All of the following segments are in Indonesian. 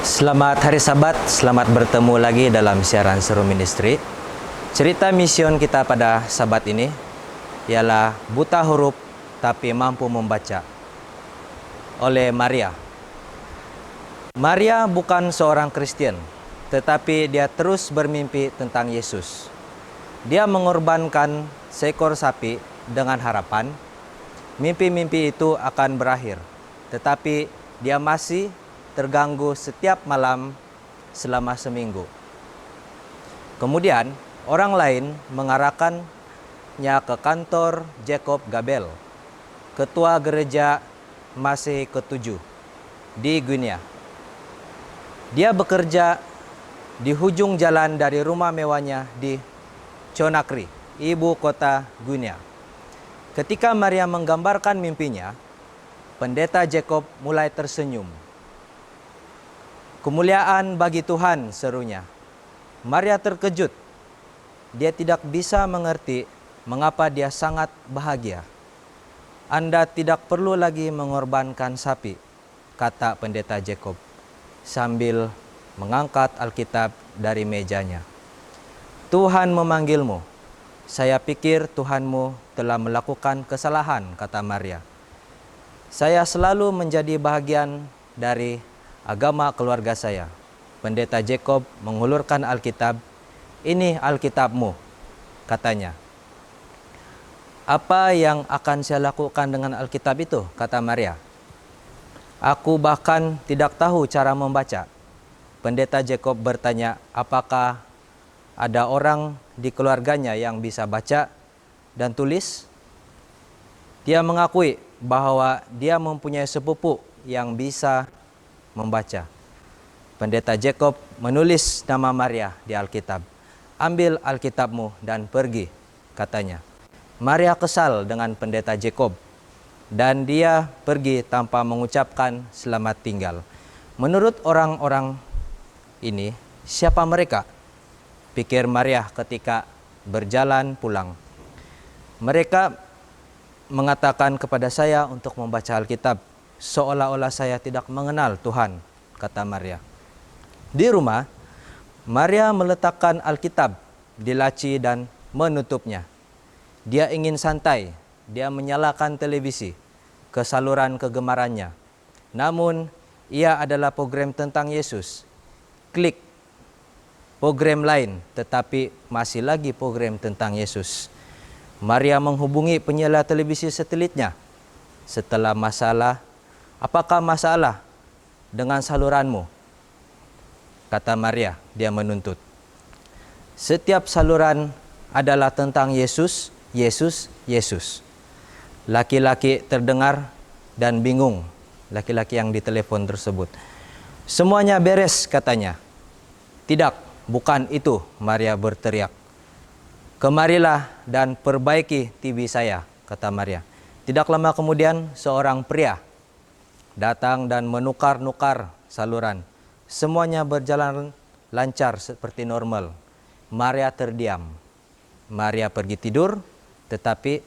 Selamat Hari Sabat, selamat bertemu lagi dalam siaran Seru Ministry. Cerita mision kita pada Sabat ini ialah buta huruf tapi mampu membaca oleh Maria. Maria bukan seorang Kristen, tetapi dia terus bermimpi tentang Yesus. Dia mengorbankan seekor sapi dengan harapan mimpi-mimpi itu akan berakhir, tetapi dia masih terganggu setiap malam selama seminggu. Kemudian orang lain mengarahkannya ke kantor Jacob Gabel, ketua gereja Masehi ke-7 di Guinea. Dia bekerja di hujung jalan dari rumah mewahnya di Conakry, ibu kota Guinea. Ketika Maria menggambarkan mimpinya, pendeta Jacob mulai tersenyum. "Kemuliaan bagi Tuhan," serunya. Maria terkejut. Dia tidak bisa mengerti mengapa dia sangat bahagia. "Anda tidak perlu lagi mengorbankan sapi," kata pendeta Jacob sambil mengangkat Alkitab dari mejanya. "Tuhan memanggilmu. Saya pikir Tuhanmu telah melakukan kesalahan," kata Maria. "Saya selalu menjadi bagian dari agama keluarga saya." Pendeta Jacob mengulurkan Alkitab. "Ini Alkitabmu," katanya. "Apa yang akan saya lakukan dengan Alkitab itu?" kata Maria. "Aku bahkan tidak tahu cara membaca." Pendeta Jacob bertanya, apakah ada orang di keluarganya yang bisa baca dan tulis? Dia mengakui bahwa dia mempunyai sepupu yang bisa membaca. Pendeta Jacob menulis nama Maria di Alkitab. "Ambil Alkitabmu dan pergi," katanya. Maria kesal dengan pendeta Jacob dan dia pergi tanpa mengucapkan selamat tinggal. Menurut orang-orang ini, siapa mereka? Pikir Maria ketika berjalan pulang. "Mereka mengatakan kepada saya untuk membaca Alkitab, seolah-olah saya tidak mengenal Tuhan," kata Maria. Di rumah, Maria meletakkan Alkitab di laci dan menutupnya. Dia ingin santai. Dia menyalakan televisi ke saluran kegemarannya. Namun, ia adalah program tentang Yesus. Klik program lain, tetapi masih lagi program tentang Yesus. Maria menghubungi penyelia televisi satelitnya. Setelah masalah, "Apakah masalah dengan saluranmu?" kata Maria, dia menuntut. "Setiap saluran adalah tentang Yesus, Yesus, Yesus." Laki-laki terdengar dan bingung, laki-laki yang ditelepon tersebut. "Semuanya beres," katanya. "Tidak, bukan itu," Maria berteriak. "Kemarilah dan perbaiki TV saya," kata Maria. Tidak lama kemudian, seorang pria datang dan menukar-nukar saluran. Semuanya berjalan lancar seperti normal. Maria terdiam. Maria pergi tidur, tetapi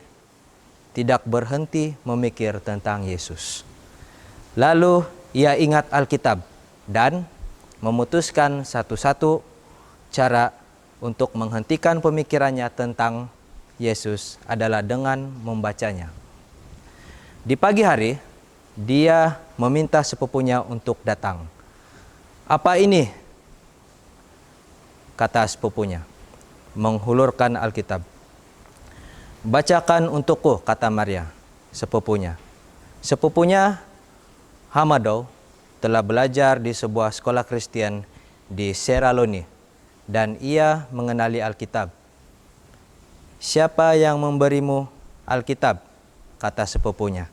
tidak berhenti memikir tentang Yesus. Lalu ia ingat Alkitab dan memutuskan satu-satu cara untuk menghentikan pemikirannya tentang Yesus adalah dengan membacanya. Di pagi hari, dia meminta sepupunya untuk datang. "Apa ini?" kata sepupunya, menghulurkan Alkitab. "Bacakan untukku," kata Maria, sepupunya. Sepupunya, Hamado, telah belajar di sebuah sekolah Kristen di Sierra Leone dan ia mengenali Alkitab. "Siapa yang memberimu Alkitab?" kata sepupunya.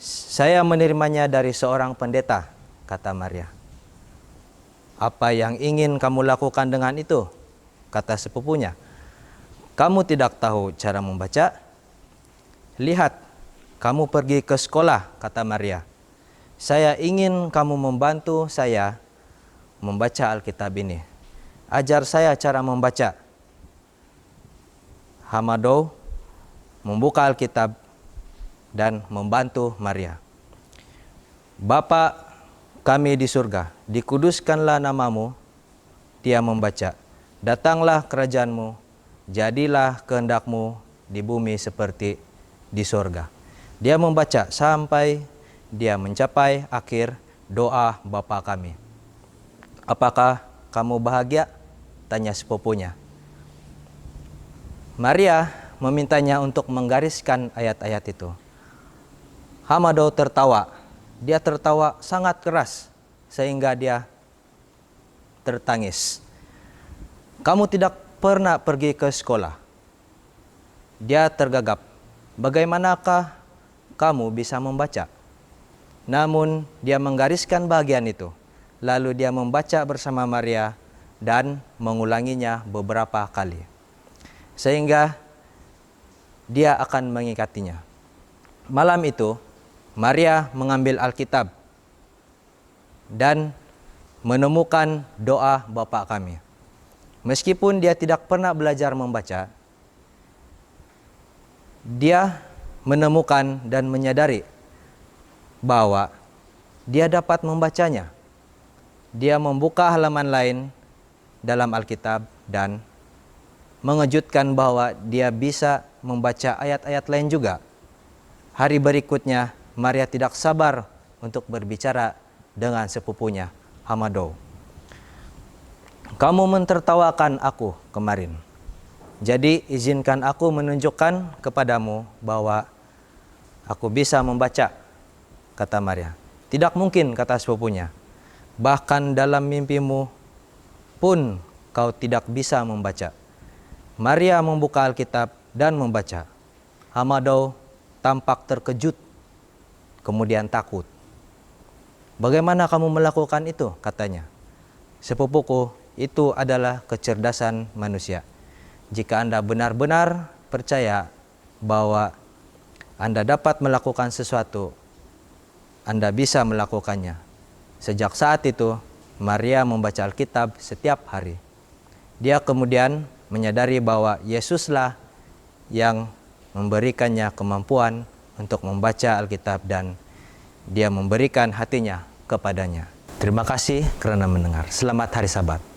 "Saya menerimanya dari seorang pendeta," kata Maria. "Apa yang ingin kamu lakukan dengan itu?" kata sepupunya. "Kamu tidak tahu cara membaca? Lihat, kamu pergi ke sekolah," kata Maria. "Saya ingin kamu membantu saya membaca Alkitab ini. Ajar saya cara membaca." Hamado membuka Alkitab dan membantu Maria. "Bapak kami di surga, dikuduskanlah namamu. Dia membaca, datanglah kerajaanmu, jadilah kehendakmu di bumi seperti di surga. Dia membaca sampai dia mencapai akhir doa Bapa kami. Apakah kamu bahagia? Tanya sepupunya. Maria memintanya untuk menggariskan ayat-ayat itu. Hamado tertawa. Dia tertawa sangat keras sehingga dia tertangis. Kamu tidak pernah pergi ke sekolah. Dia tergagap. Bagaimanakah kamu bisa membaca? Namun dia menggariskan bagian itu. Lalu dia membaca bersama Maria dan mengulanginya beberapa kali. Sehingga dia akan mengikatinya. Malam itu, Maria mengambil Alkitab dan menemukan doa Bapa kami. Meskipun dia tidak pernah belajar membaca, dia menemukan dan menyadari bahwa dia dapat membacanya. Dia membuka halaman lain dalam Alkitab dan mengejutkan bahwa dia bisa membaca ayat-ayat lain juga. Hari berikutnya, Maria tidak sabar untuk berbicara dengan sepupunya, Hamado. Kamu mentertawakan aku kemarin. Jadi izinkan aku menunjukkan kepadamu bahwa aku bisa membaca, kata Maria. Tidak mungkin, kata sepupunya. Bahkan dalam mimpimu pun kau tidak bisa membaca. Maria membuka Alkitab dan membaca. Hamado tampak terkejut, kemudian takut. Bagaimana kamu melakukan itu? Katanya. Sepupuku, itu adalah kecerdasan manusia. Jika Anda benar-benar percaya bahwa Anda dapat melakukan sesuatu, Anda bisa melakukannya. Sejak saat itu, Maria membaca Alkitab setiap hari. Dia kemudian menyadari bahwa Yesuslah yang memberikannya kemampuan untuk membaca Alkitab dan dia memberikan hatinya kepadanya. Terima kasih kerana mendengar. Selamat hari Sabat.